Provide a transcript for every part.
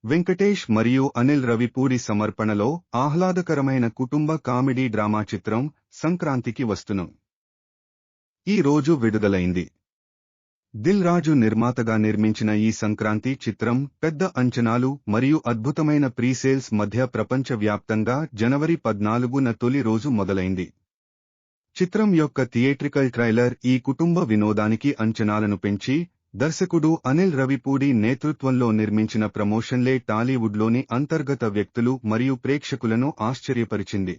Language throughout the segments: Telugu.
వెంకటేష్ మరియు అనిల్ రవిపూడి సమర్పణలో ఆహ్లాదకరమైన కుటుంబ కామెడీ డ్రామా చిత్రం సంక్రాంతికి వస్తున్నాం ఈ రోజు విడుదలైంది. దిల్ రాజు నిర్మాతగా నిర్మించిన ఈ సంక్రాంతి చిత్రం పెద్ద అంచనాలు మరియు అద్భుతమైన ప్రీసేల్స్ మధ్య ప్రపంచవ్యాప్తంగా జనవరి 14న తొలి రోజు మొదలైంది. చిత్రం యొక్క థియేట్రికల్ ట్రైలర్ ఈ కుటుంబ వినోదానికి అంచనాలను పెంచి దర్శకుడు అనిల్ రవిపూడి నేతృత్వంలో నిర్మించిన ప్రమోషన్లే టాలీవుడ్లోని అంతర్గత వ్యక్తులు మరియు ప్రేక్షకులను ఆశ్చర్యపరిచింది.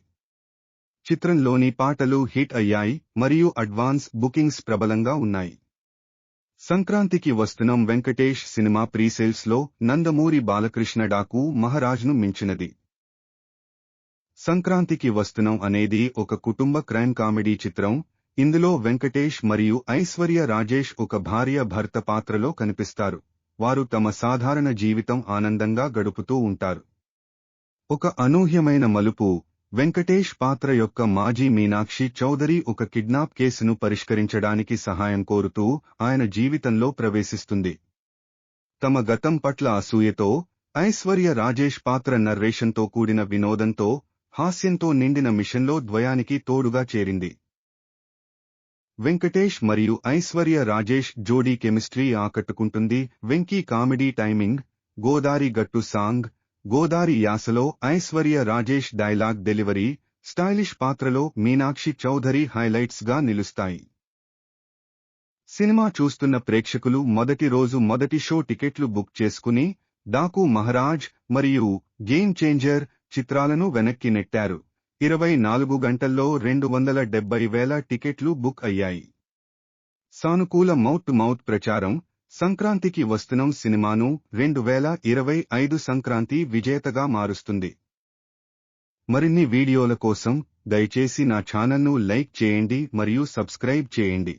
చిత్రంలోని పాటలు హిట్ అయ్యాయి మరియు అడ్వాన్స్ బుకింగ్స్ ప్రబలంగా ఉన్నాయి. సంక్రాంతికి వస్తున్నాం వెంకటేష్ సినిమా ప్రీసేల్స్లో నందమూరి బాలకృష్ణ డాకు మహారాజ్ను మించినది. సంక్రాంతికి వస్తున్నాం అనేది ఒక కుటుంబ క్రైమ్ కామెడీ చిత్రం. ఇందులో వెంకటేష్ మరియు ఐశ్వర్య రాజేష్ ఒక భార్య భర్త పాత్రలో కనిపిస్తారు. వారు తమ సాధారణ జీవితం ఆనందంగా గడుపుతూ ఉంటారు. ఒక అనూహ్యమైన మలుపు వెంకటేష్ పాత్ర యొక్క మాజీ మీనాక్షి చౌదరి ఒక కిడ్నాప్ కేసును పరిష్కరించడానికి సహాయం కోరుతూ ఆయన జీవితంలో ప్రవేశిస్తుంది. తమ గతం పట్ల అసూయతో ఐశ్వర్య రాజేష్ పాత్ర నర్రేషన్తో కూడిన వినోదంతో హాస్యంతో నిండిన మిషన్లో ద్వయానికి తోడుగా చేరింది. వెంకటేష్ మరియు ఐశ్వర్య రాజేష్ జోడీ కెమిస్ట్రీ ఆకట్టుకుంటుంది. వెంకీ కామెడీ టైమింగ్, గోదారి గట్టు సాంగ్, గోదారి యాసలో Aishwarya Rajesh dialogue delivery, stylish పాత్రలో మీనాక్షి చౌదరి హైలైట్స్ గా నిలుస్తాయి. సినిమా చూస్తున్న ప్రేక్షకులు మొదటి రోజు మొదటి షో టికెట్లు బుక్ చేసుకుని డాకు మహారాజ్ మరియు గేమ్ చేంజర్ చిత్రాలను వెనక్కి నెట్టారు. 24 గంటల్లో 270,000 టికెట్లు బుక్ అయ్యాయి. సానుకూల మౌత్ టు మౌత్ ప్రచారం సంక్రాంతికి వస్తున్నాం సినిమాను 2025 సంక్రాంతి విజేతగా మారుస్తుంది. మరిన్ని వీడియోల కోసం దయచేసి నా ఛానల్ను లైక్ చేయండి మరియు సబ్స్క్రైబ్ చేయండి.